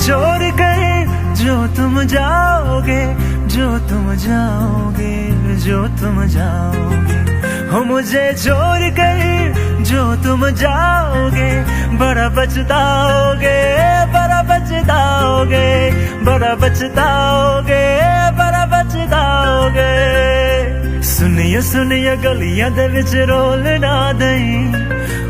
छोड़ कर जो तुम जाओगे, जो तुम जाओगे, जो तुम जाओगे, हो मुझे छोड़ कर जो तुम जाओगे, बड़ा पछताओगे, बड़ा पछताओगे, बड़ा पछताओगे, बड़ा पछताओगे। सुनिए सुनिए गलियां दे विच रोल ना दई,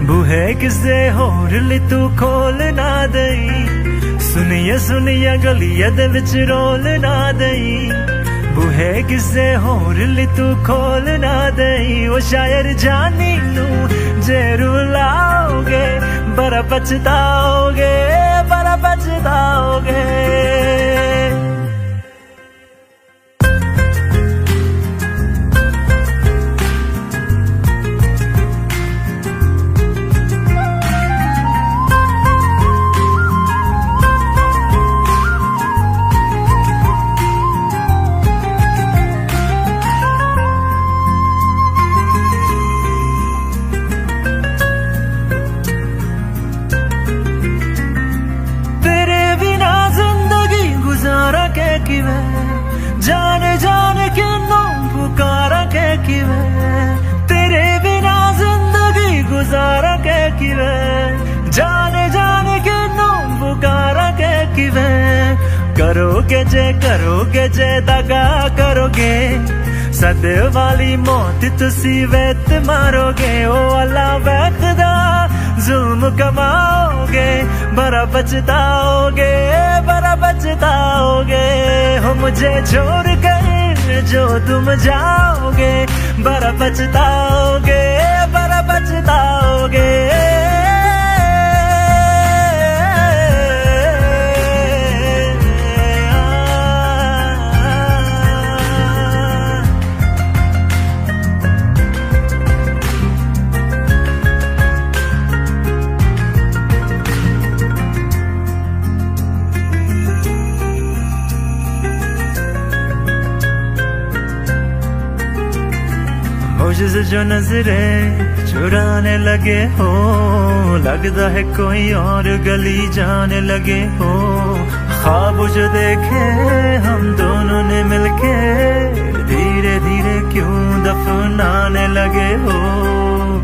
बूहे किसे होर ली तू खोल ना दई। सुनिए सुनिए गलियां दे विच रोल ना दई, बूहे किसे होर ली तू खोल ना दई। ओ शायर जानी नू जे रुलाओगे, बड़ा पछताओगे, बड़ा पछताओगे। जान जान के नाम पुकारा के किवे, तेरे बिना जिंदगी गुजारा के किवे, जान जान के नाम पुकारा के किवे। करोगे जे दगा करोगे, सद वाली मौत तुसी वेत मारोगे। ओ अल्लाह वैखदा जुल्म कमाओगे, बड़ा पछताओगे, बड़ा पछताओगे। हो मुझे छोड़ कर जो तुम जाओगे, बड़ा पछताओगे, बड़ा पछताओगे। मुझसे जो नजरे चुराने लगे हो, लगता है कोई और गली जाने लगे हो। ख्वाब जो देखे हम दोनों ने मिलके, धीरे धीरे क्यों दफनाने लगे हो।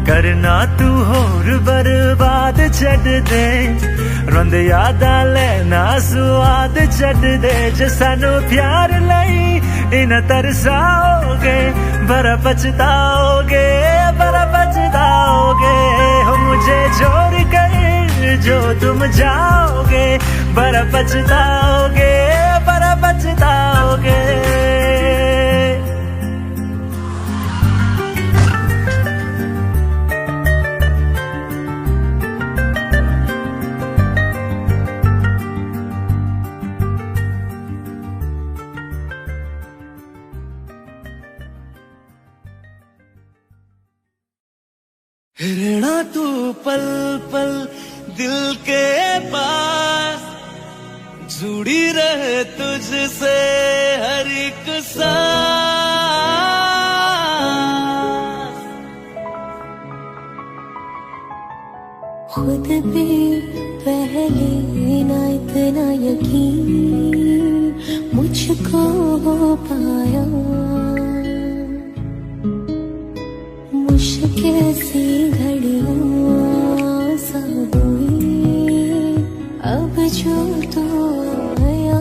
करना तू होर बर्बाद छड़ दे, रोंद यादा लेना स्वाद छड़ दे। जे सानू प्यार लई इन तरसाओगे, बड़ा पछताओगे, बड़ा पछताओगे। हो मुझे छोड़ कर जो तुम जाओगे, बड़ा पछताओगे, बड़ा पछताओगे। रहना तू पल पल दिल के पास, जुड़ी रहे तुझसे हर एक सांस। खुद पे पहले ना इतना यकीन मुझको हो पाया, मुश्किल सी घड़ियां सा हुई अब जो तो आया।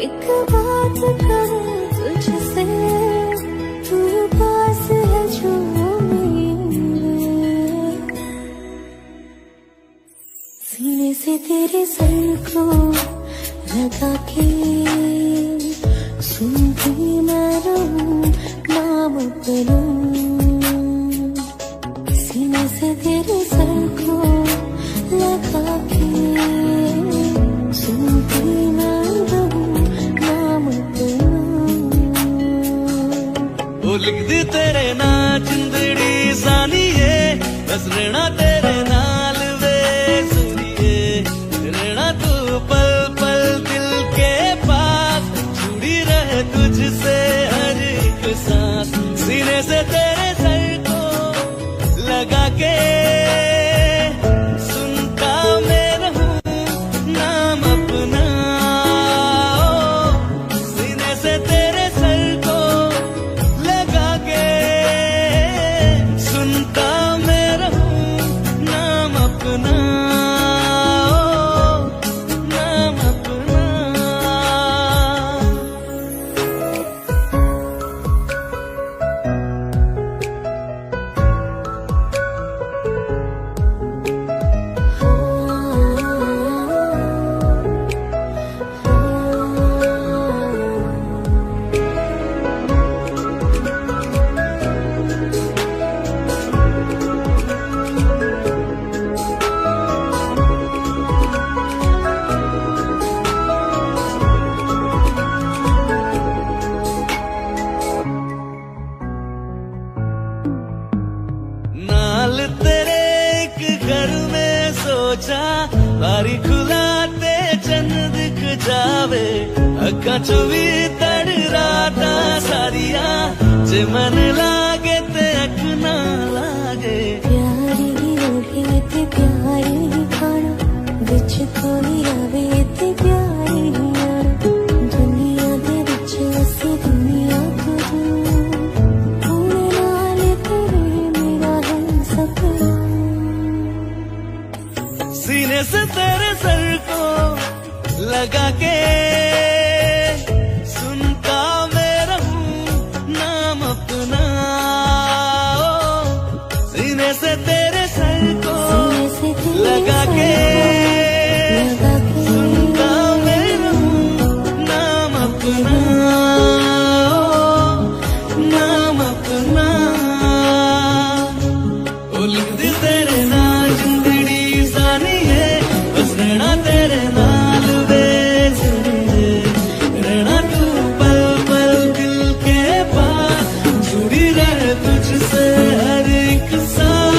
एक बात कहूं तुझसे, तू पास है जो मेरे, सीने से तेरे सर को लगा के सुनती मैं रहूं नाम अपना। सीने से तेरे सर को लगा के सुनती मैं रहूं नाम अपना। वो लिख दी तेरे ना जिंदड़ी सानिए, बस रहना तेरे नाल वे सुनिए। रहना तू पल पल दिल के पास, जुड़ी रहे तुझसे हर एक सांस। सीने से तेरे सर को लगा के सुनता मैं रहूं कचो भी तड़ राता सारिया जे मन लागे ते अख ना लागे प्यारी ओढ़े ते प्यारी खाना विच कोई आवे ते प्यारी आना दुनिया दे विच असी दुनिया तो दूर नाल तेरे मेरा है सपना सीने से तेरे सर को लगा के सुनता मैं रहूं नाम अपना सीने से तेरे सर को लगा के सुनता मैं रहूं नाम अपना नाम अपना ओ लिख दे तेरे नाल जिंदड़ी सानी है बस रहना तेरे नाल वे रहना तू पल पल दिल के पास जुड़ी रहे तुझसे हर एक सांस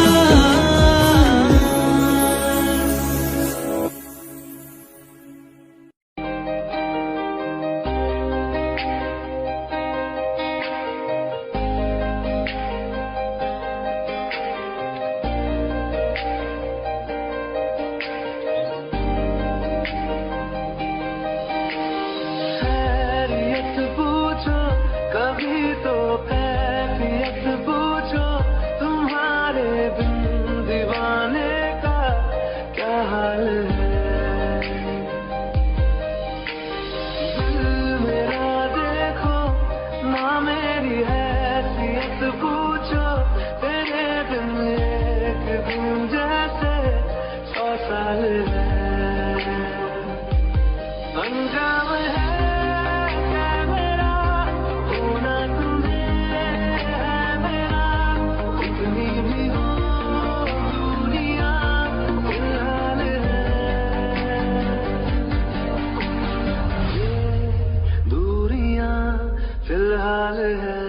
खैरियत पूछो कभी तो कैफियत पूछो तुम्हारे बिन दीवाने का क्या हाल है दिल मेरा देखो ना मेरी हैसियत पूछो तेरे बिन एक दिन जैसे 100 साल है अंजाम है क्या मेरा होना तुम्हें है मेरा कितनी भी हो दुनिया फिलहाल है ये दूरियां फिलहाल है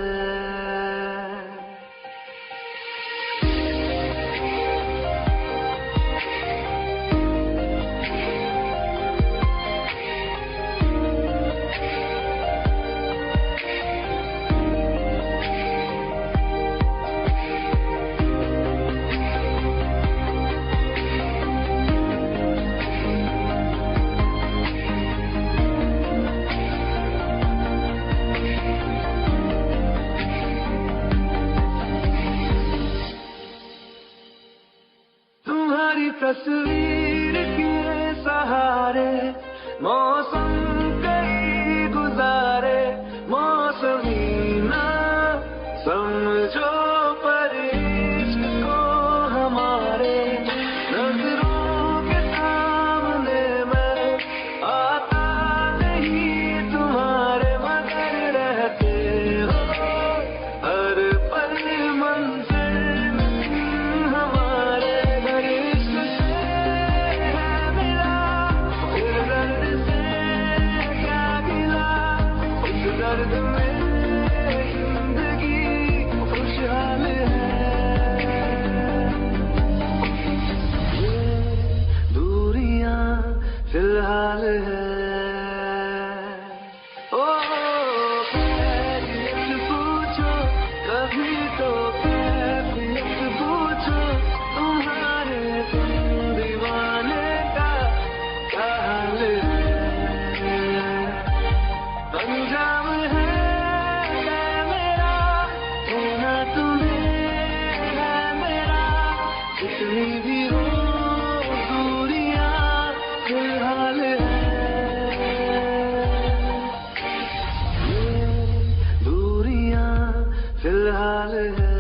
तुम्हारी तस्वीर के सहारे मौसम कई गुजारे मौसमी ना समझो पर इश्क को हमारे नजरों के सामने मैं आता नहीं तुम्हारे मगर रहते हो हर पल मंजिल हमारे घर इश्क से है मिला फिर दर्द से क्या गिला इस दर्द में जिंदगी खुशहाल है ये दूरियां फिलहाल है ओ खैरियत पूछो कभी तो कैफियत पूछो तुम्हारे बिन दीवाने का क्या हाल है अंजाम है क्या मेरा होना तुम्हें है मेरा कितनी भी हो दूरियां फिलहाल है ये दूरियां फिलहाल है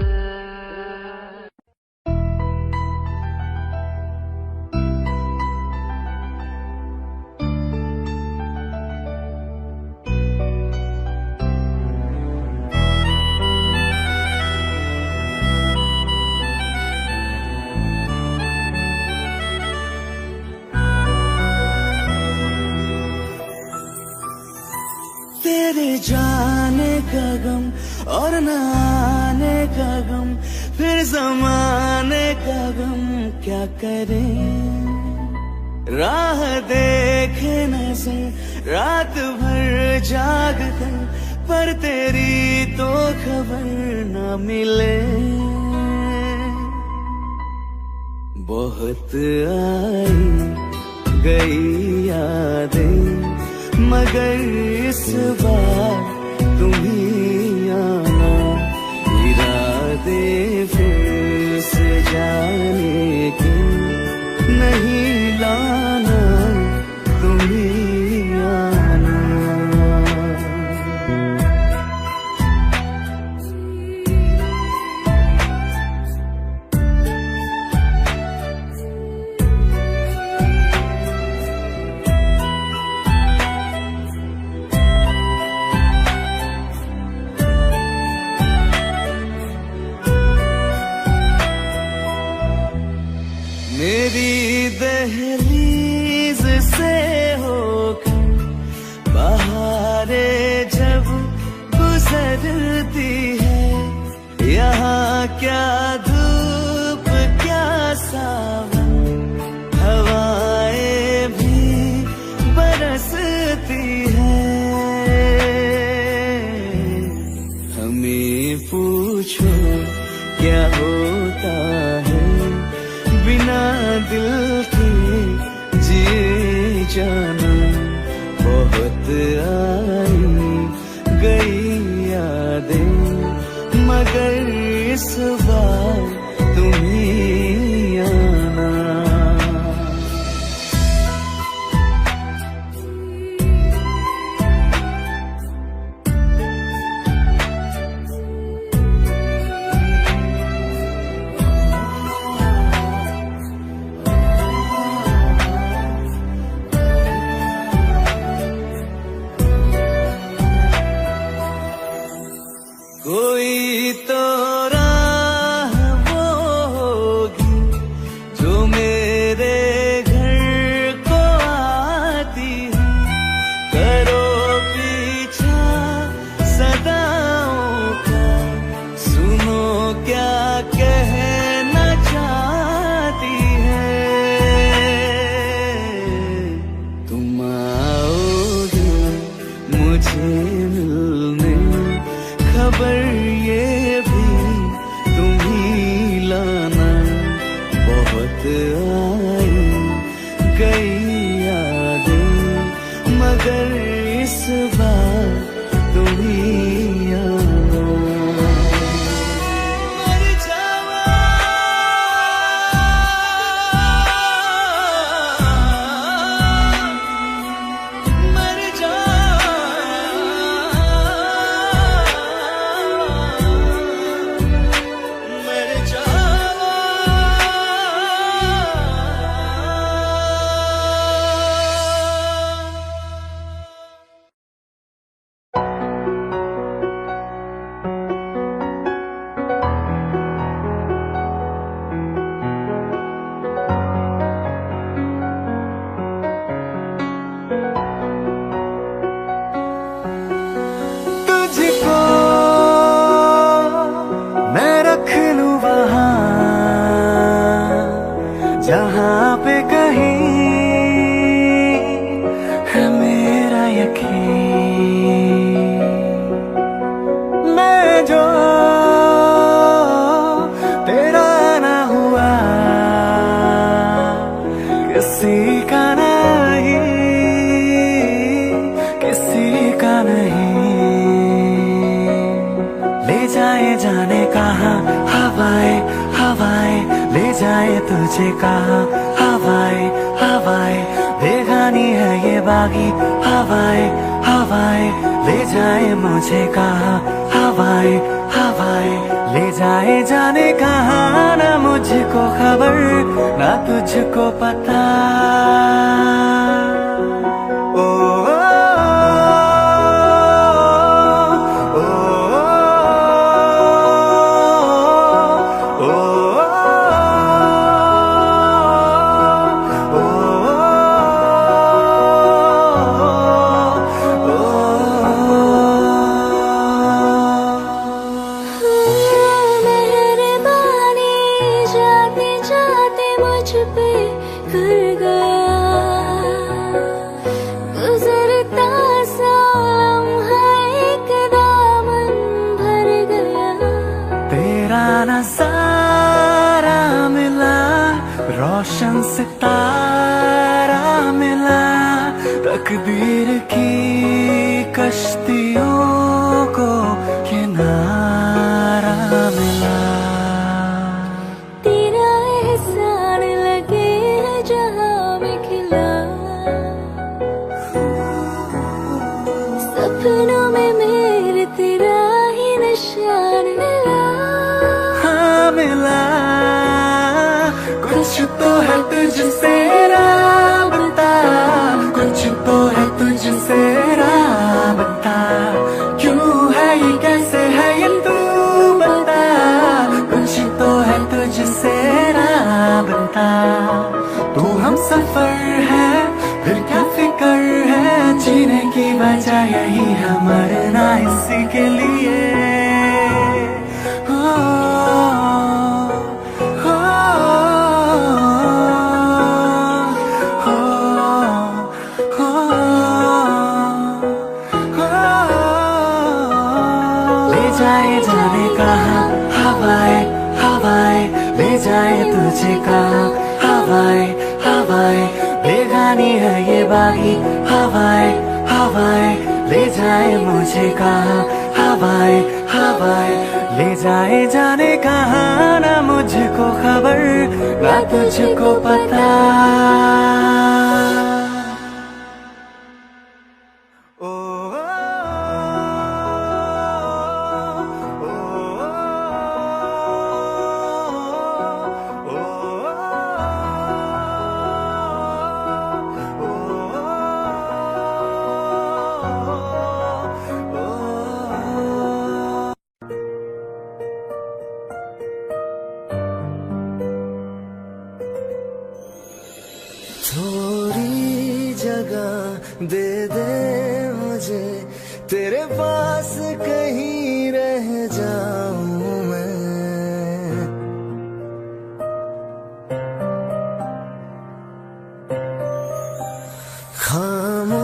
तेरे जाने का गम और न आने का गम फिर जमाने का गम क्या करें राह देखे नजर रात भर जाग कर, पर तेरी तो खबर न मिले। बहुत आई गई यादें, मगर इस बार तुम ही आना। इरादे फिर से जाने के नहीं लाना, तुम ही आना। मेरी दहलीज से होकर बहारें जब गुजरती है, यहाँ क्या धूप क्या सावन, हवाएं भी बरसती है। हमें पूछो क्या होता है बिना दिल के जिए जाना। बहुत आई गई यादें, मगर इस बार तुम ही आना। कोई तो राह वो होगी जो मेरे घर को आती है। करो पीछा सदाओं का, सुनो क्या कहना चाहती है। तुम आओगे मुझे मिलने, खबर ये भी तुम ही लाना। बहुत आई गई यादें, मगर इस बार तुम ही आना। मर जावा मर जा, तुझको मैं रख लूं वहां जहां पे कहीं है मेरा यकीन। मैं जो तेरा ना हुआ, किसी का नहीं, किसी का नहीं। ले जाए जाने कहाँ हवाएं हवाएं, ले जाए तुझे कहाँ हवाएं हवाएं। बेगानी है ये बागी हवाएं हवाएं, ले जाए मुझे कहाँ हवाएं हवाएं। ले जाए जाने कहाँ, ना मुझको खबर ना तुझको पता। ओ पे कर गया रोशन सितारा मिला, तकदीर की कश्तियों को किनारा मिला। तेरा एहसान लगे जहां में खिला, सपनों में मेरे तेरा ही निशान मिला। हाँ मिला, कुछ तो है तुझसे राबता, कुछ तो है तुझसे राबता। क्यों है ये, कैसे है ये, तू बता। कुछ तो है तुझसे राबता। तू हम सफर है, फिर क्या फिक्र है। जीने की वजह यही है, मरना इसी के लिए। जाए जाने कहाँ हवाएं हवाएं, ले जाए तुझे कहाँ हवाएं हवाएं। बेगानी है ये बागी हवाएं हवाएं, ले जाए मुझे कहाँ हवाएं हवाएं। ले जाए जाने कहाँ, ना मुझको खबर ना तुझको पता। थोड़ी जगह दे दे मुझे, तेरे पास कहीं रह जाऊं मैं।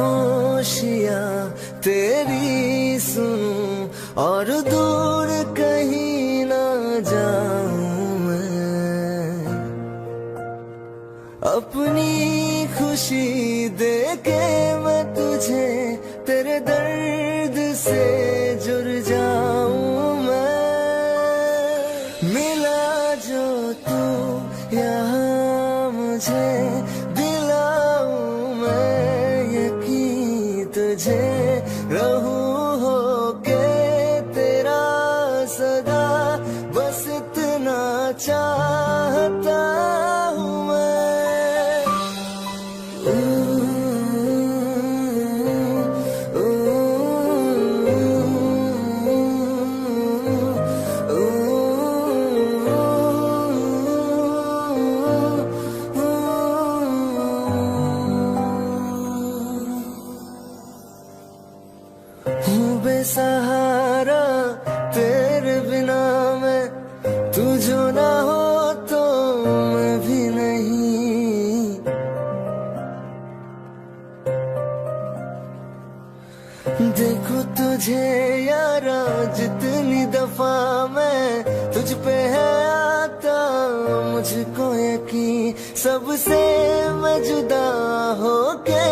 खामोशियां तेरी सुनूं और दूर कहीं ना जाऊं मैं। अपनी खुशी दे के मैं तुझे, तेरे दर्द से जुड़ जाऊं मैं। मिला जो तू यहाँ मुझे, दिलाऊं मैं यकीन तुझे। रहूं होके तेरा सदा, बस इतना चाहता हूँ मैं। हूँ बेसहारा तेरे बिना मैं, तू जो ना हो तो मैं भी नहीं। देखो तुझे यारा जितनी दफा मैं तुझ पे है आता, मुझको यकीन सबसे मैं जुदा होके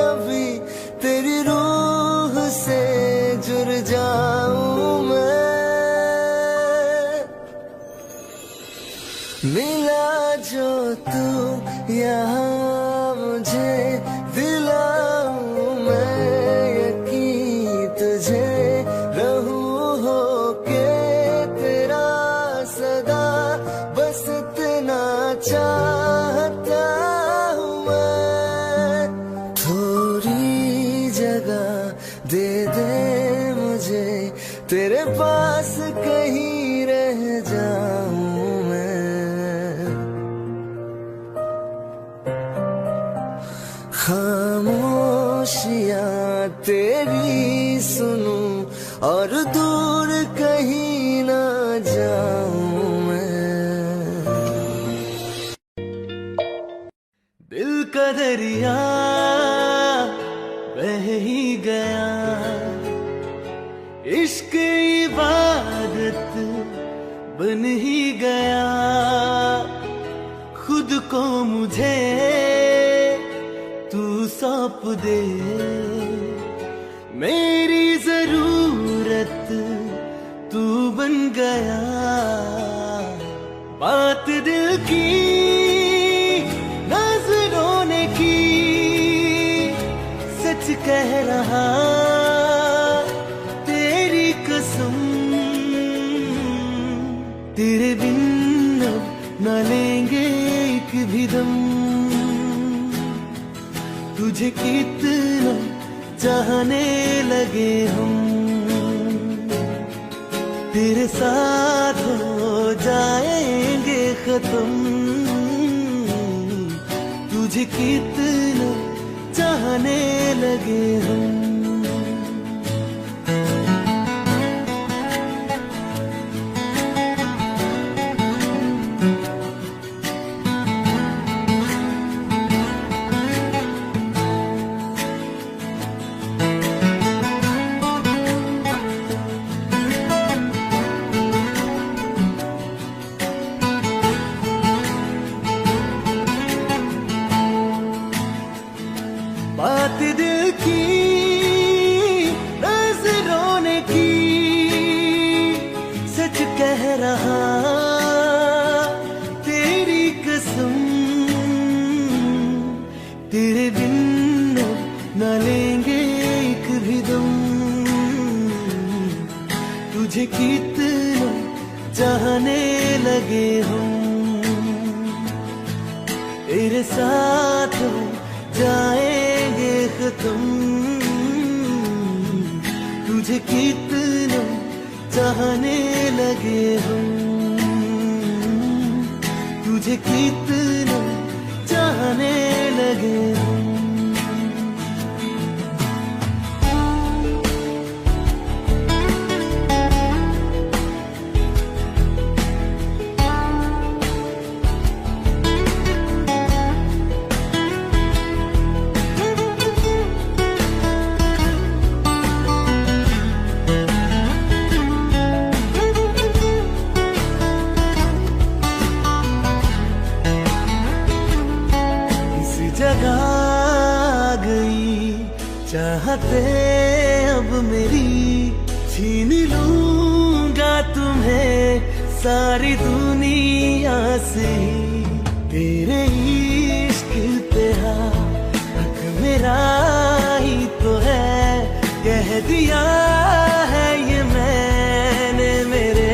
अभी तेरी रूह से जुड़ जाऊं मैं। मिला जो तू यहाँ मुझे, दिलाऊं मैं यकीन तुझे। रहूं होके तेरा सदा, बस इतना चाहता हूँ मैं। थोड़ी जगह दे दे मुझे, तेरे पास कहीं रह जाऊं मैं। खामोशियां तेरी सुनूं और दूर कहीं ना जाऊं मैं। दिल का दरिया बह ही गया, इश्क इबादत बन ही गया। खुद को मुझे तू सौंप दे, मेरी जरूरत तू बन गया। बात दिल की नजरों ने की, सच कह रहा तेरी कसम। तेरे बिन अब न लेंगे एक भी दम, तुझे कितना चाहने लगे हम। तेरे साथ हो जाएंगे खत्म, तुझे कितना चाहने लगे हम। बात दिल की नजरों ने की, सच कह रहा तेरी कसम। तेरे बिन न लेंगे एक भी दम, तुझे कितना चाहने लगे हम। तेरे साथ जाएंगे खत्म, तुझे कितना चाहने लगे हम। तुझे कितना चाहने लगे हम। जगा गई चाहते अब मेरी, छीन लूंगा तुम्हें सारी दुनिया से। तेरे इश्क पे हक मेरा ही तो है, कह दिया है ये मैंने मेरे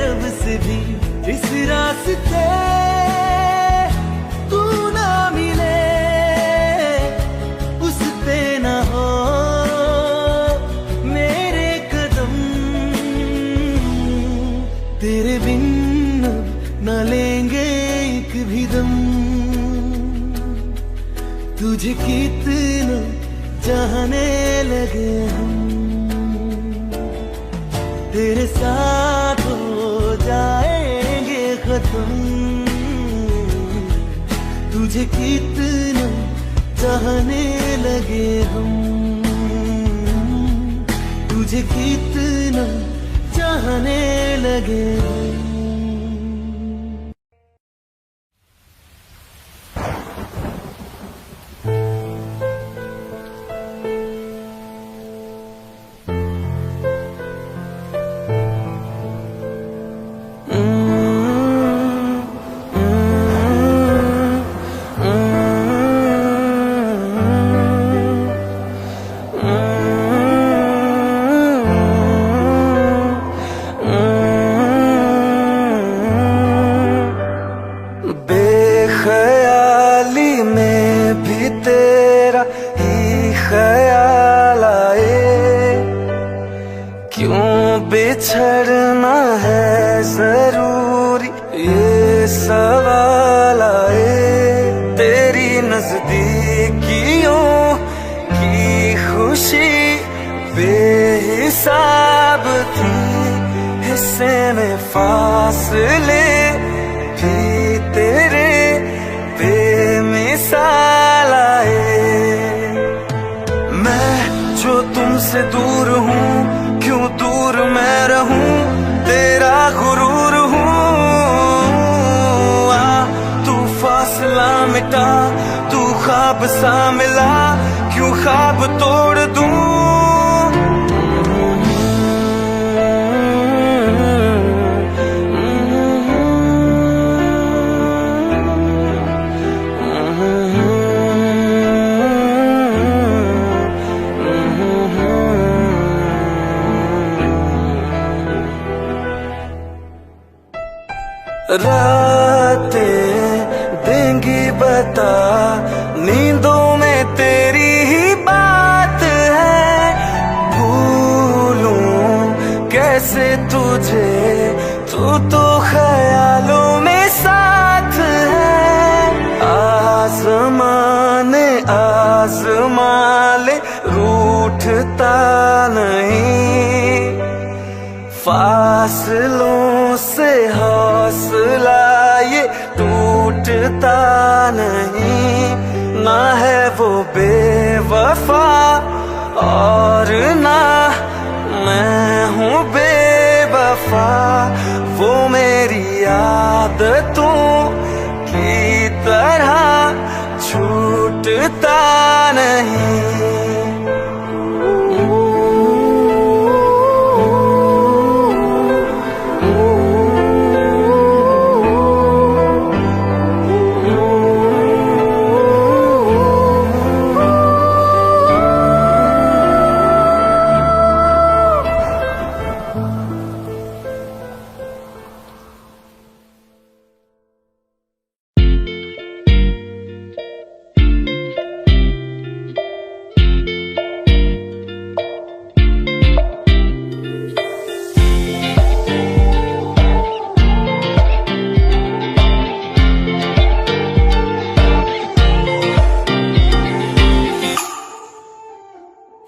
रब से भी। जिस रास्ते तेरे बिन न लेंगे एक भी दम, तुझे कितना चाहने लगे हम। तेरे साथ हो जाएंगे खत्म, तुझे कितना चाहने लगे हम। तुझे कितना चाहने लगे हम। बेख्याली में भी तेरा ही ख्याल आए, क्यों बिछड़ना है जरूरी ये सवाल आए। तेरी नजदीकियों की खुशी बेहिसाब थी, हिस्से में फासले भी तेरे बेमिसाल आए। मैं जो तुमसे दूर हूँ, क्यों दूर मैं रहूं, तेरा गुरूर हूँ। आ तू मिटा, तू ख्वाब सा मिला, क्यों ख्वाब तोड़ दूं। रातें देंगी बता, नींदों में तेरी ही बात है। भूलूं कैसे तुझे, तू तो ख्यालों में साथ है। आसमाने आसमाले रूठता नहीं, फासलों से हौसला ये टूटता नहीं। ना है वो बेवफा और ना मैं हूँ बेवफा, वो मेरी आदतों की तरह छूटता नहीं।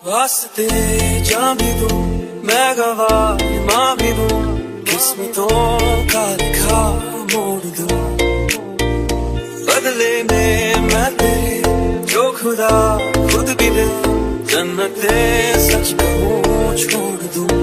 वास्ते जा भी दूं, मैं गवाह माँ भी दूं, किस्मतों का लिखा मोड़ दूं। बदले में मैं तेरे जो खुदा खुद भी दे, जन्नते सच कहूँ छोड़ दूं।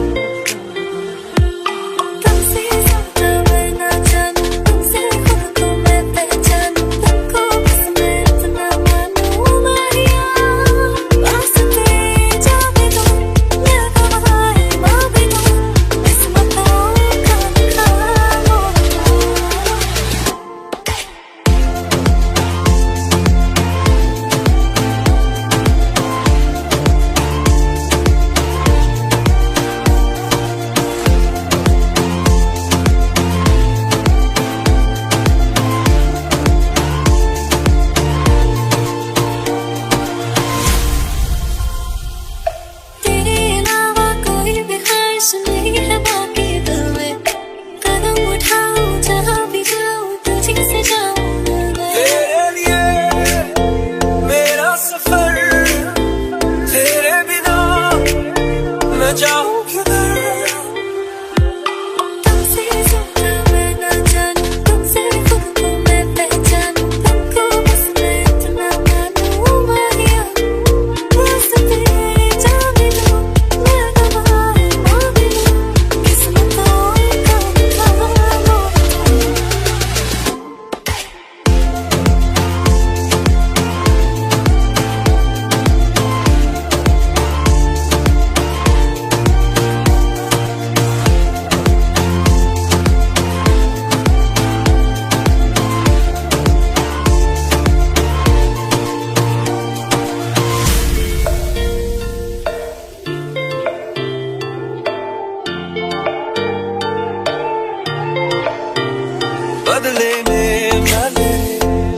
बदले में मैंने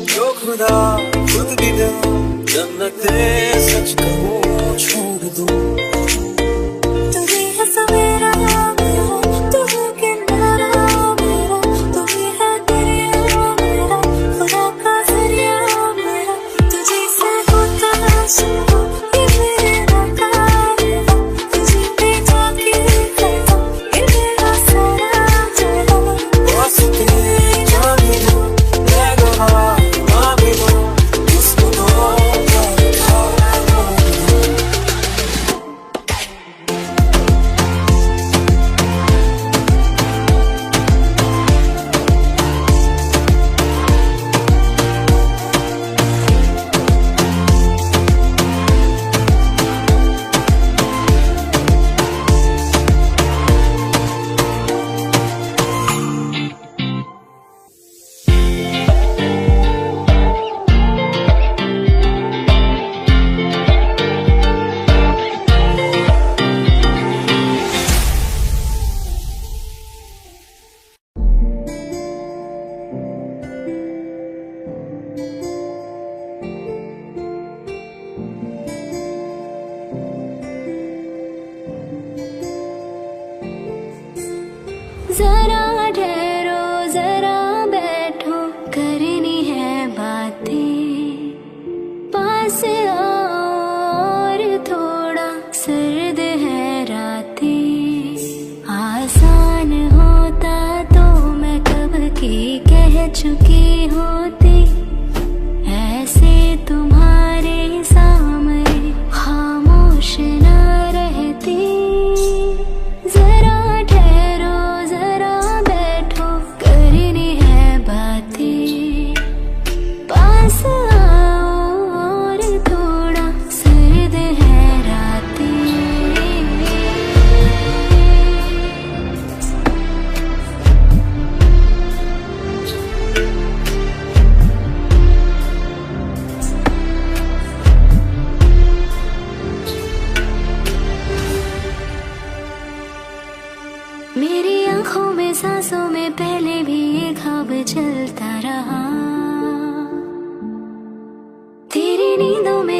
जो खुदा खुद भी दे, जन्नते सच कहूँ छोड़ दूं। तू ही है सवेरा मेरा, तू है किनारा मेरा, तू ही है दरिया मेरा, खुदा का जरिया मेरा। तुझे से होता शुरू ये मेरे नकारा, तुझे पे जाके कहता ये मेरा सारा जहां। वास्ते जा भी दूं, मैं गवाह माँ भी दूं, किस्मतों का लिखा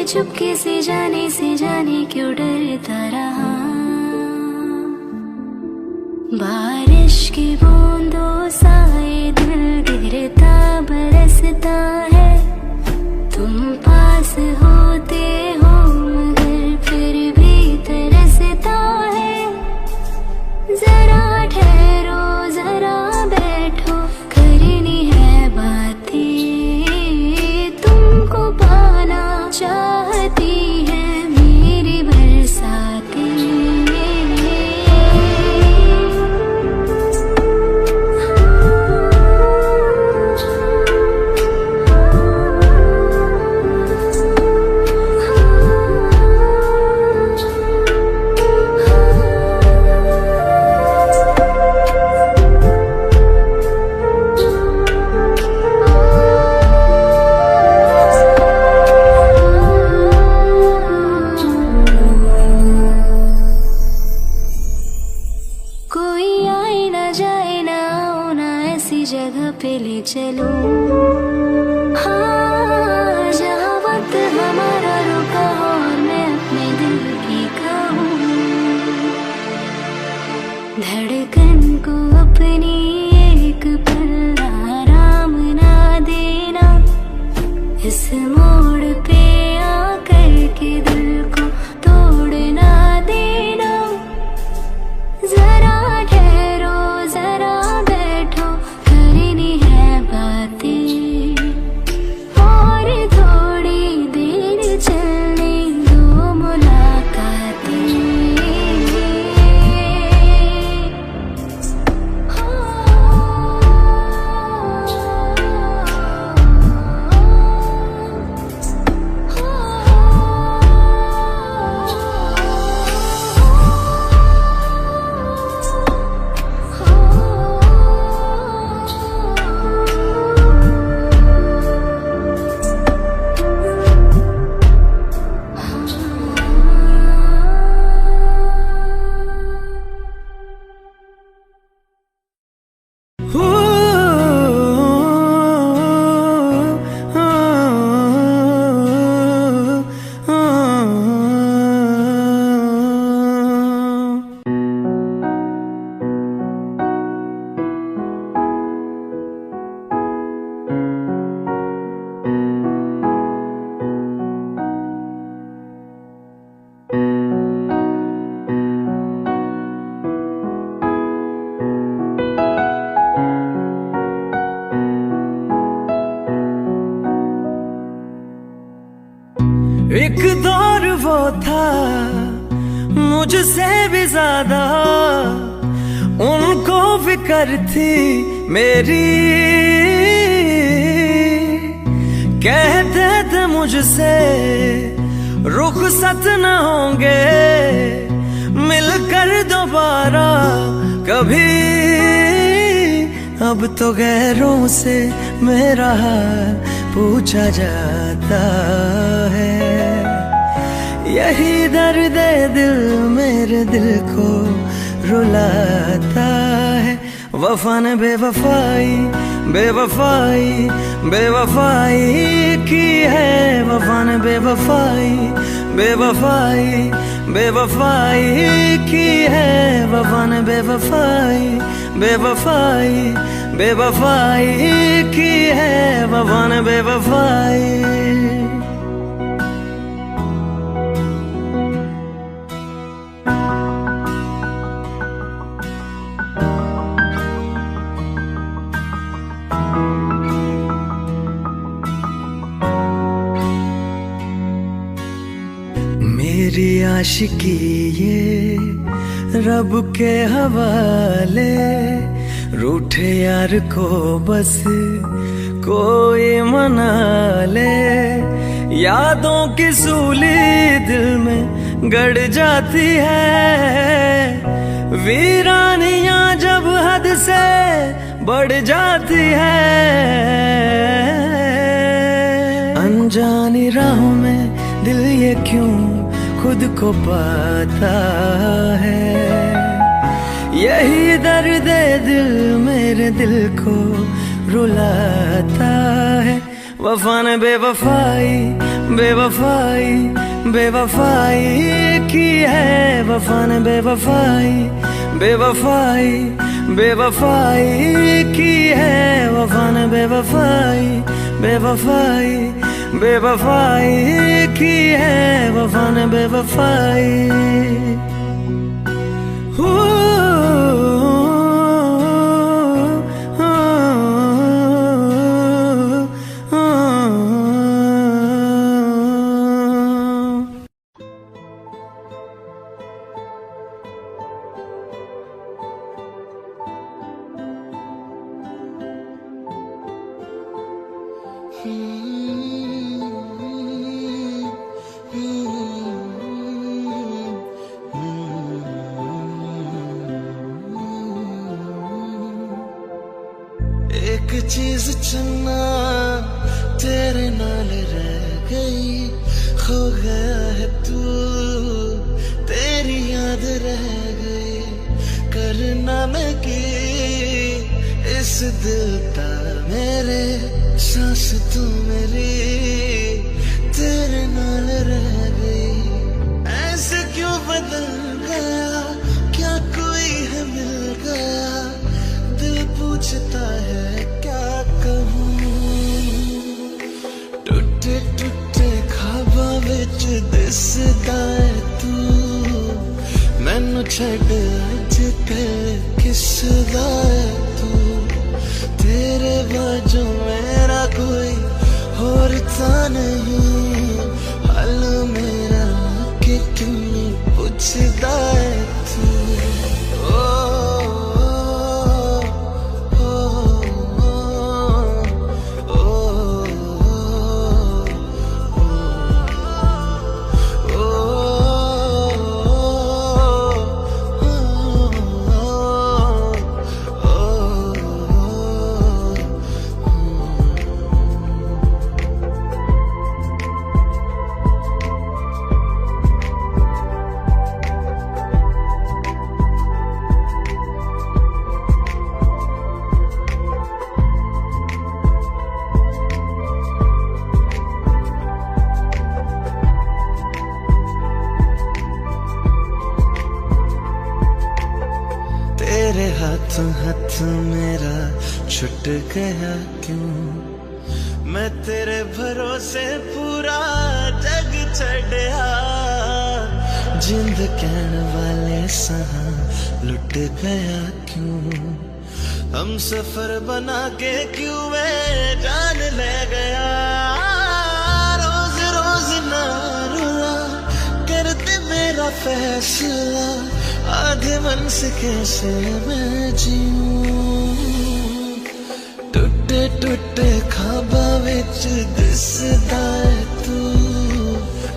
चुपके से जाने क्यों डरता रहा। बारिश की बूंदों सा ये दिल गिरता बरसता है। तुम पास होते हो मगर फिर भी तरसता है। जरा ठहरो जरा बैठो करनी है बातें। तुमको पाना चाहती है मेरी बरसातें। कोई आए ना जाए ना आओ ना ऐसी जगह पे ले चलो। हाँ जहाँ वक्त हमारा रुका हो और मैं अपने दिल की कहूँ। धड़कन को अपनी एक पल आराम ना देना। इस मोड़ पे आकर के दिल को तोड़ ना देना। जरा ठहरो जरा बैठो करनी है बातें। और थोड़ी देर चलने दो मुलाकातें। एक दौर वो था मुझसे भी ज्यादा उनको फिक्र थी मेरी। कहते थे मुझसे रुखसत न होंगे मिलकर दोबारा कभी। अब तो गैरों से मेरा हाल पूछा जाता है। यही दर्द दिल मेरे दिल को रुलाता है। वफा ने बेवफाई बेवफाई बेवफाई की है। वफा ने बेवफाई बेवफाई बेवफाई की है। वफा ने बेवफाई बेवफाई बेवफाई की है। वफा ने बेवफाई। मेरी आशिकी ये रब के हवाले। रूठे यार को बस कोई मना ले। यादों की सूली दिल में गड़ जाती है। वीरानियां जब हद से बढ़ जाती है। अनजानी राहों में दिल ये क्यों खुद को पाता है। यही दर्द दिल मेरे दिल को रुलाता है। वफा ने बेवफाई बेवफाई बेवफाई की है वफा ने बेवफाई बेवफाई बेवफाई की है वफा ने बेवफाई बेवफाई बेवफाई की है वफा ने बेवफाई एक चीज चन्ना तेरे नाल रह गई, खो गया है तू तेरी याद रह गई। करना मैं की इस दिल दा मेरे सांस तू मेरी तेरे नाल रह गई। ऐसे क्यों बदल गया, क्या कोई है मिल गया, दिल पूछता है क्या कहूँ। टूटे टूटे ख्वाबां विच दिसदा है तू, मैनू छड्ड अज कल किसदा है तू। तेरे बाजू मेरा कोई होर ता नहीं, हाल मेरा कि क्यों पुछदा है तू। तेरे हाथ हाथ मेरा छुट गया क्यों, मैं तेरे भरोसे पूरा जग छड़िया। जिंद कहन वाले सहा लुट गया क्यों, हम सफर बना के क्यों वे जान ले गया। रोज रोज ना रुला करते मेरा फैसला, आधे मन से कैसे मैं जीऊं। टूटे टूटे ख्वाबां विच दिसदा है तू,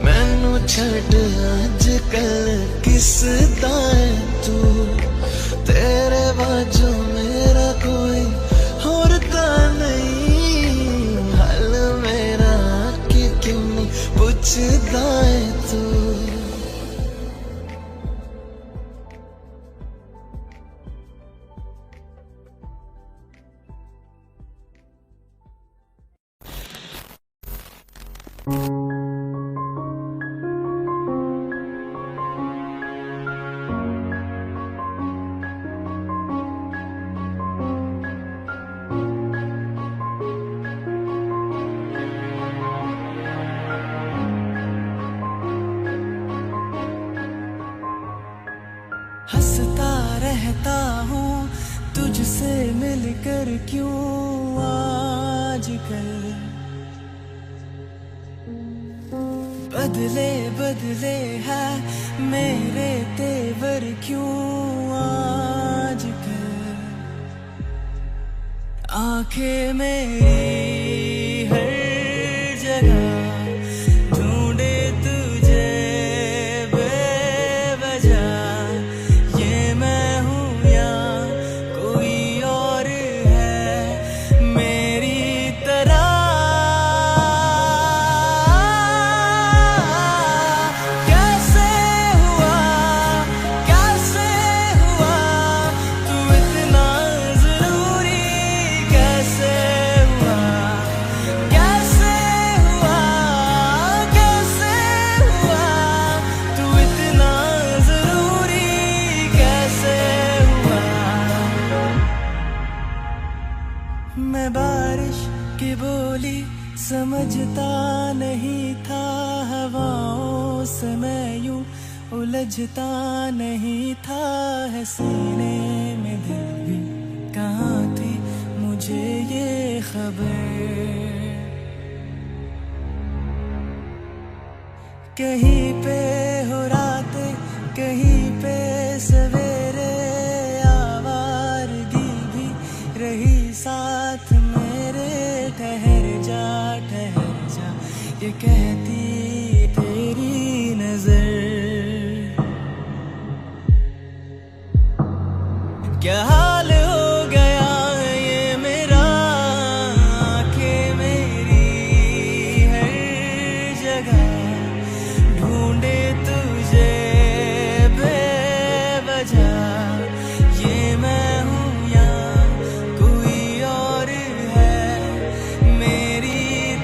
मैनू छड्ड अज कल किसदा है तू। तेरे बाजू मेरा कोई होर ता नहीं, हाल मेरा कि क्यों नहीं पुछदा है तू। हंसता रहता हूँ तुझसे मिलकर क्यों आजकल, बदले बदले है मेरे तेवर क्यों आजकल। आंखें मेरी हर जगह ढूंढे तुझे बेवजह, ये मैं हूँ या कोई और है मेरी तरह। कैसे हुआ तू इतना जरूरी, कैसे हुआ समझता नहीं था हवाओं से मैं यूं उलझता नहीं था, है सीने में दिल भी कहाँ थी मुझे ये खबर। कहीं पे हो रातें कहीं पे सवेरे, आवारगी भी रही साथ मेरे। ठहर जा ये कहती तेरी नजर। क्या हाल हो गया ये मेरा, आंखें मेरी हर जगह ढूंढे तुझे बेवजह। ये मैं हूँ या कोई और है मेरी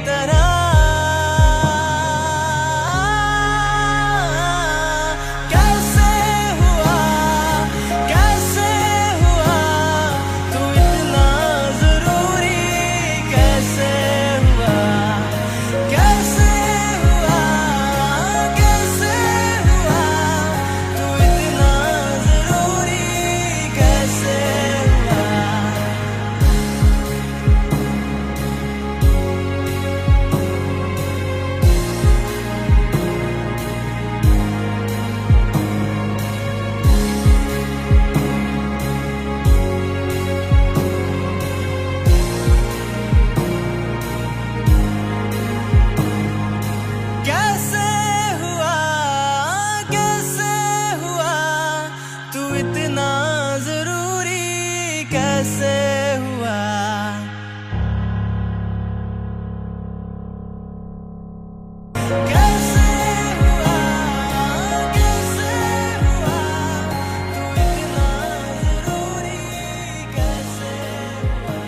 तरह। कैसे हुआ तू इतना जरूरी, कैसे हुआ तू इतना जरूरी, कैसे हुआ। कैसे हुआ तू इतना जरूरी, कैसे हुआ। कैसे हुआ तू इतना जरूरी, कैसे हुआ।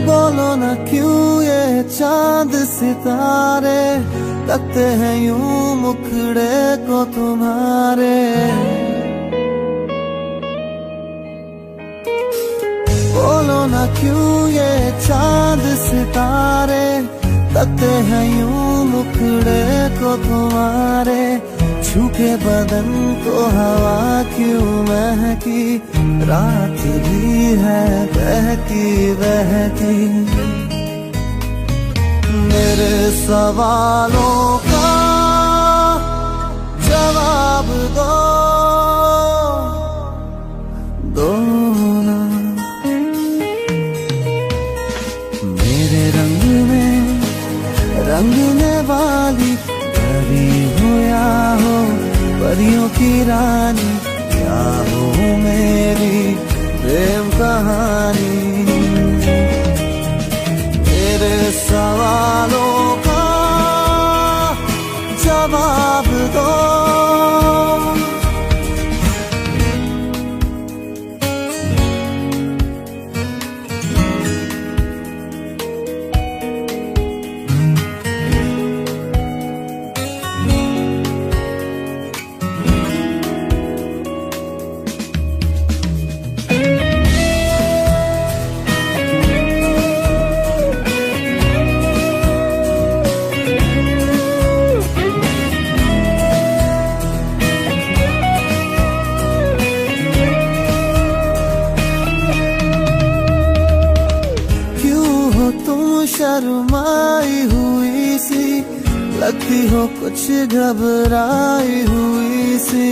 बोलो ना क्यों ये चांद सितारे लगते हैं यूं मुखड़े को तुम्हारे। बोलो ना क्यों ये चांद सितारे लगते हैं यूं मुखड़े को तुम्हारे। छूके बदन को हवा क्यों महकी, रात भी है बहकी बहकी। मेरे सवालों का जवाब दो ना। मेरे रंग में रंगने वाली परी हो या हो परियों की रानी, क्या हो मेरी प्रेम कहानी। मेरे सवालों का जवाब दो। शर्माई हुई सी लगती हो, कुछ घबराई हुई सी।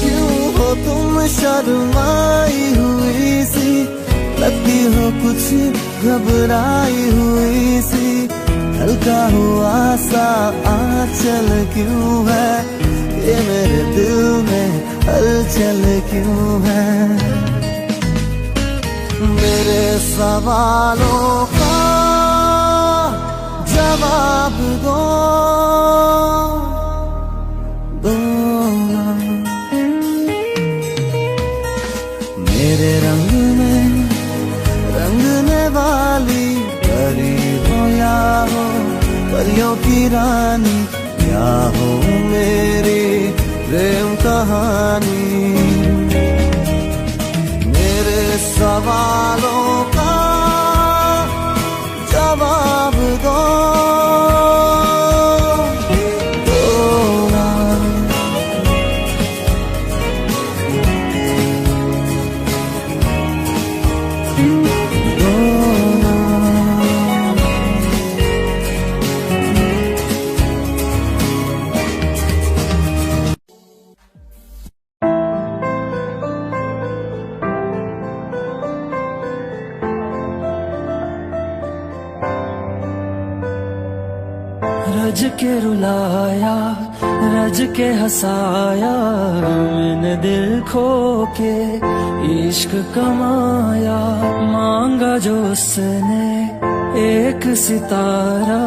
क्यों हो तुम शर्माई हुई सी लगती हो, कुछ घबराई हुई सी। हल्का हुआ सा आंचल क्यों है, ये मेरे दिल में हलचल क्यों है। मेरे सवालों का जवाब दो ना। मेरे रंग में रंगने वाली परी हो या हो परियों की रानी, क्या हो मेरी प्रेम कहानी। मेरे सवालों का जवाब दो ना। रज के रुलाया रज के हंसाया, मैंने दिल खो के इश्क कमाया। मांगा जो उसने एक सितारा,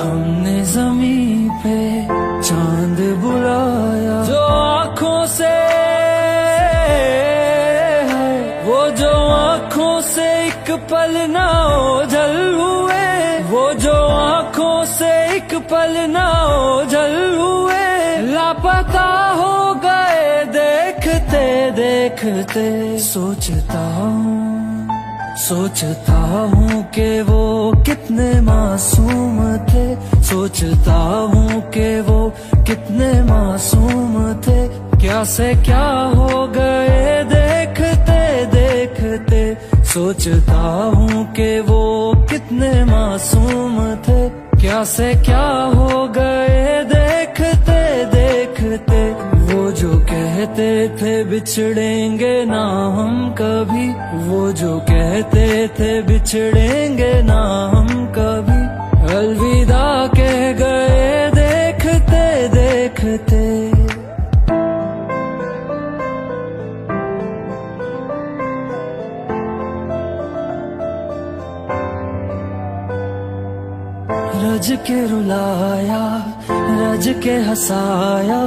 हमने जमीन पे चांद बुलाया। जो आँखों से वो जो आँखों से एक पल ना ओझल हुए, वो जो आँखों से एक पल ना ओझल हुए। लापता हो गए देखते देखते। सोचता हूँ कि वो कितने मासूम थे, सोचता हूँ कि वो कितने मासूम थे। क्या से क्या हो गए देखते देखते। सोचता हूँ कि वो कितने मासूम थे, क्या से क्या हो गए देखते देखते। वो जो कहते थे बिछड़ेंगे ना हम कभी, वो जो कहते थे बिछड़ेंगे ना हम कभी। अलविदा कह गए देखते देखते। रज के रुलाया रज के हंसाया,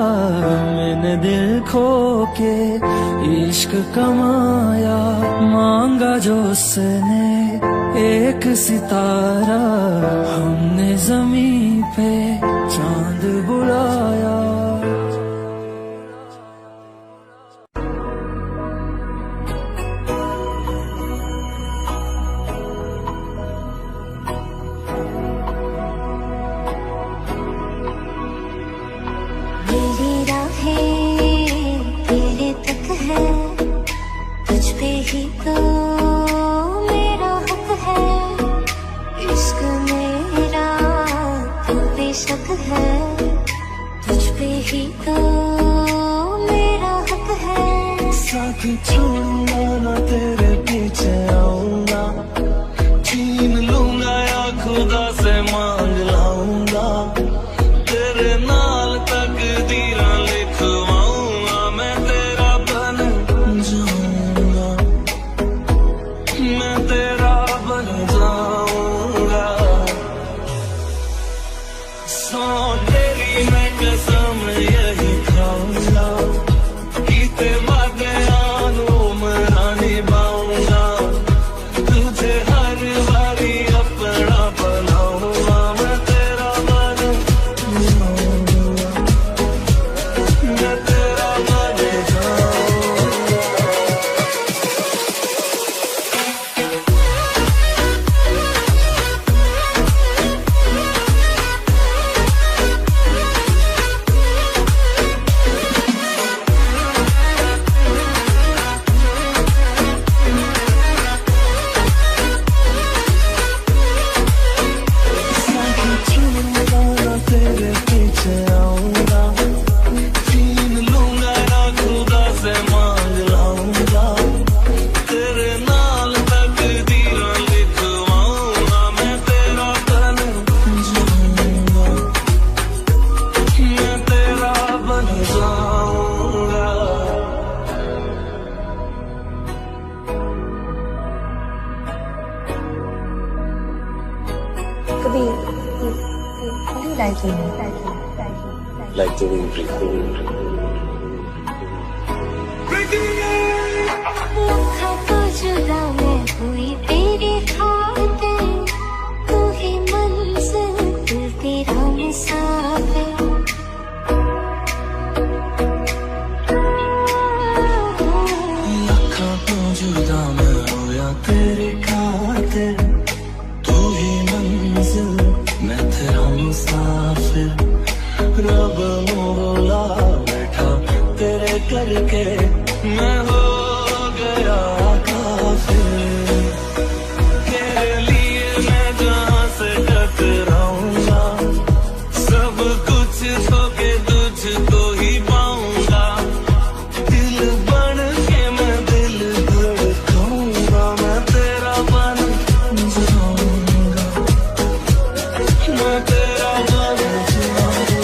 मैंने दिल खो के इश्क कमाया। मांगा जो उसने एक सितारा, हमने जमीन पे चांद बुलाया। तेरे तक है, तुझ पे ही तो मेरा हक है। इश्क मेरा तो बेशक है, तुझ पे ही तो मेरा हक है। साथी छोड़ूंगा ना तेरे पीछे आऊंगा, छीन लूंगा या खुदा से मांग लाऊंगा। तेरे नाल तकदीरां लिखवाऊंगा, मैं तेरा बन जाऊंगा, मैं तेरा बन जाऊंगा। सौ तेरी मैं कसम यही खाऊंगा, कीते वादे आनू मना निभाऊंगा। तुझे हर बारी अपना बनाऊंगा, मैं तेरा बन जाऊंगा, मैं तेरा बन जाऊंगा। तेरे पीछे आऊंगा, छीन something like the wind breaking. लखा तो जुदा मैं हुई तेरी खातिर, तू ही मंजिल दिल तेरा मुसाफिर। लखा तो जुदा मैं होया तेरी खातिर, तू ही मंजिल मैं तेरा मुसाफिर। रब मोला बैठा तेरे करके मैं हो गया काफिर। तेरे लिए मैं जहाँ से टकराऊंगा, सब कुछ खो के तुझको ही पाऊंगा। दिल बन के मैं दिल धड़काऊंगा, मैं तेरा बन जाऊंगा, मैं तेरा बन जाऊंगा।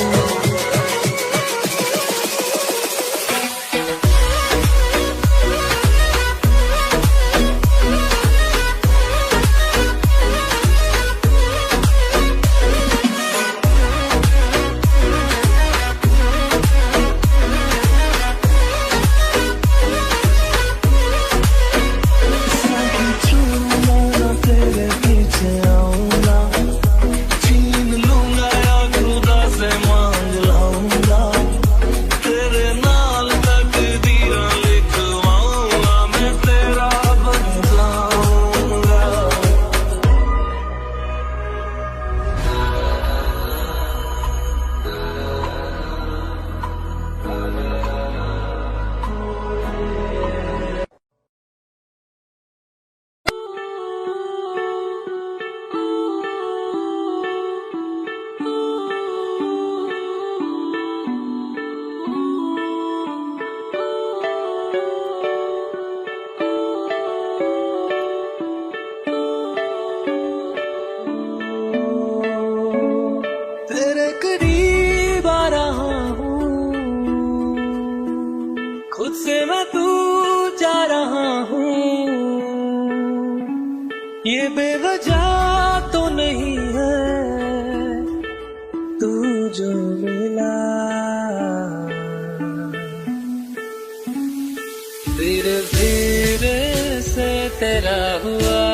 तेरे पीछे आऊंगा, छीन लूंगा या खुदा से मांग लाऊंगा। तेरे नाल तकदीरां लिखवाऊंगा, मैं तेरा बन जाऊंगा। तेरे करीब आ रहा हूँ, खुद से मैं दूर जा रहा हूँ। ये बेवजह तो नहीं है तू जो मिला, धीरे धीरे से तेरा हुआ,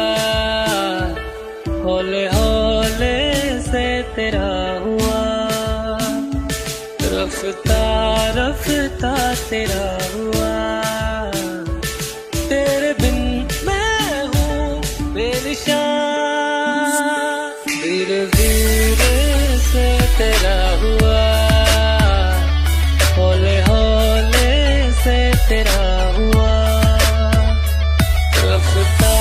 हौले हौले से तेरा हुआ, रफ्ता रफ्ता तेरा हुआ। तेरे बिन मैं हूँ बेनिशान, धीरे धीरे से तेरा हुआ, हौले हौले से तेरा हुआ, रफ्ता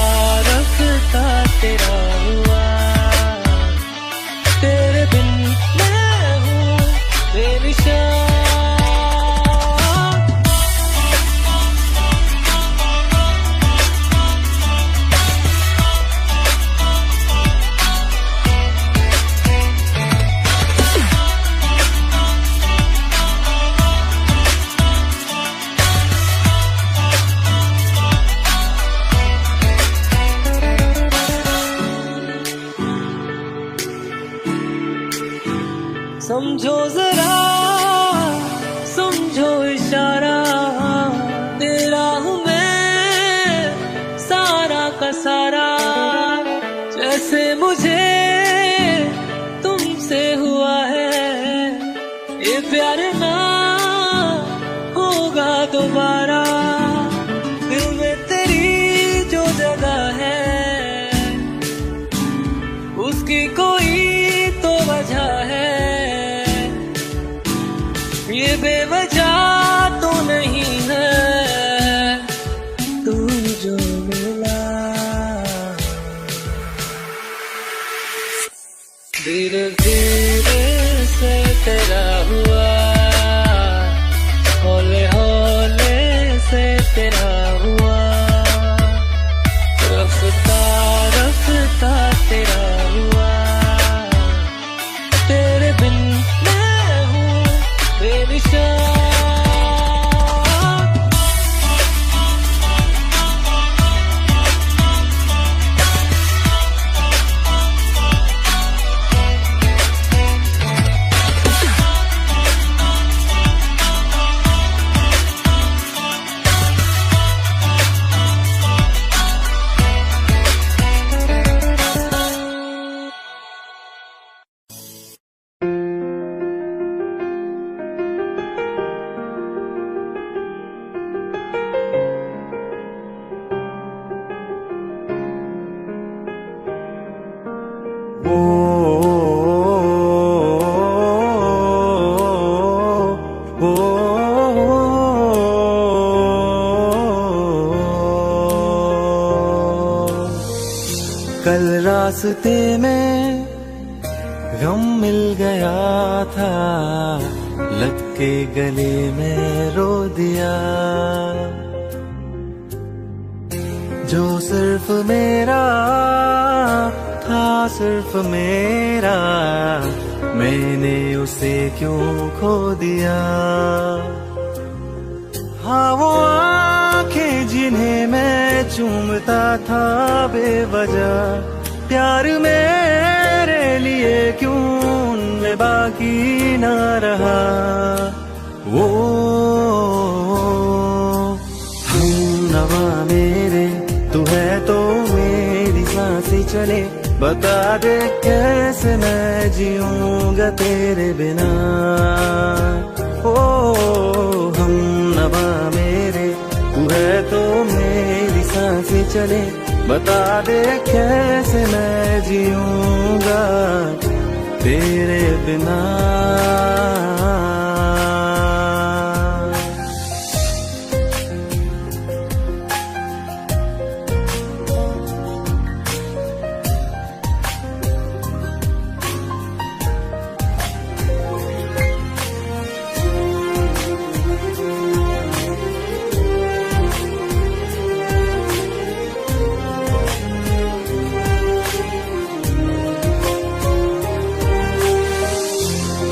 रफ्ता तेरा हुआ। तेरे बिन मैं हूँ बेनिशान। रास्ते में गम मिल गया था, लग के गले में रो दिया। जो सिर्फ मेरा था, सिर्फ मेरा, मैंने उसे क्यों खो दिया। हाँ वो आंखें जिन्हें मैं चूमता था बेवजह, प्यार मेरे लिए क्यों उनमें बाकी ना रहा। वो हमनवा मेरे, तू है तो मेरी सांसें चले, बता दे कैसे मैं जीऊंगा तेरे बिना। ओ हमनवा मेरे, तू है तो मेरी सांसें चले, बता दे कैसे मैं जीऊंगा तेरे बिना।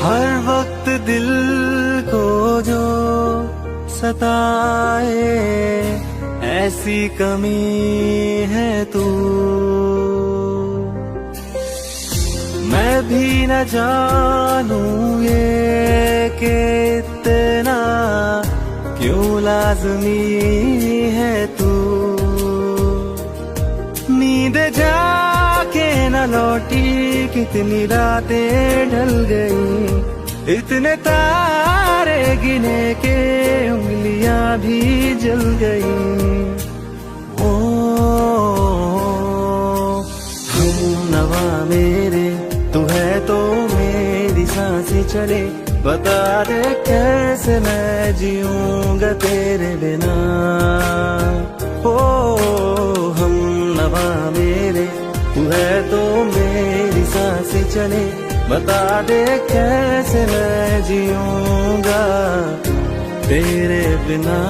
हर वक्त दिल को जो सताए, ऐसी कमी है तू। मैं भी न जानूं ये कि इतना क्यों लाज़मी है तू। नींद जाके न लौटी, कितनी रातें ढल गई, इतने तारे गिने के उंगलियां भी जल गई। ओ हमनवा मेरे, तू है तो मेरी सांसें चले, बता दे कैसे मैं जीऊंगा तेरे बिना। ओ हमनवा मेरे, तू है तो मेरी सांसें चले, बता दे कैसे मैं जीऊंगा तेरे बिना।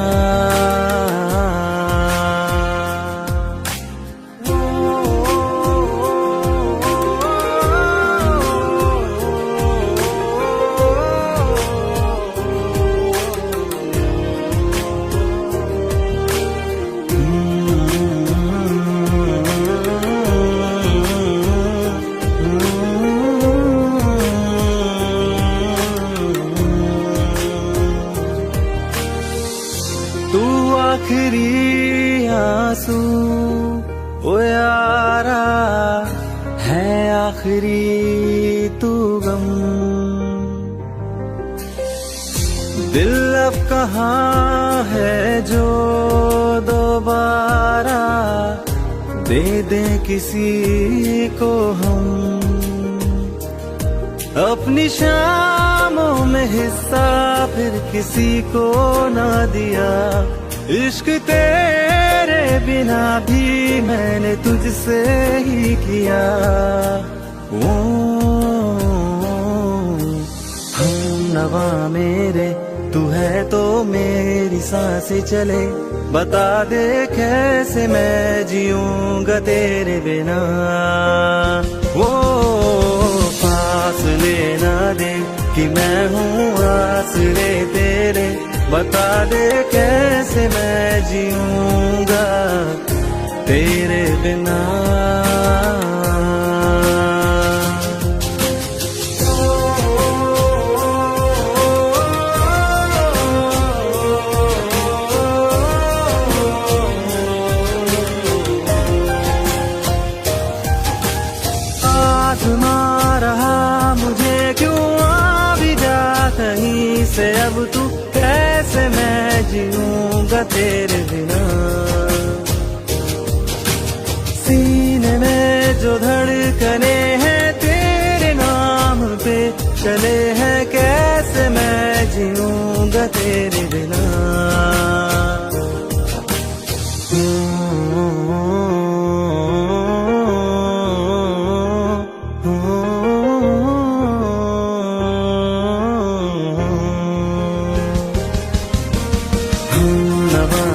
तू आखिरी आंसू ओ यारा है, आखिरी तू गम। दिल अब कहाँ है जो दोबारा दे दे किसी को हम। अपनी शामों में हिस्सा फिर किसी को ना दिया, इश्क तेरे बिना भी मैंने तुझसे ही किया। ओ हमनवा मेरे, तू है तो मेरी सांसें चले, बता दे कैसे मैं जीऊंगा तेरे बिना। वो फासले ना दे कि मैं हूँ आसरे तेरे, बता दे कैसे मैं जीऊंगा तेरे बिना। आज़मा रहा मुझे क्यों आ भी जा कहीं से, अब तू कैसे मैं जीऊंगा तेरे बिना। सीने में जो धड़कने हैं तेरे नाम पे चले हैं, कैसे मैं जीऊंगा तेरे बिना। हम नवा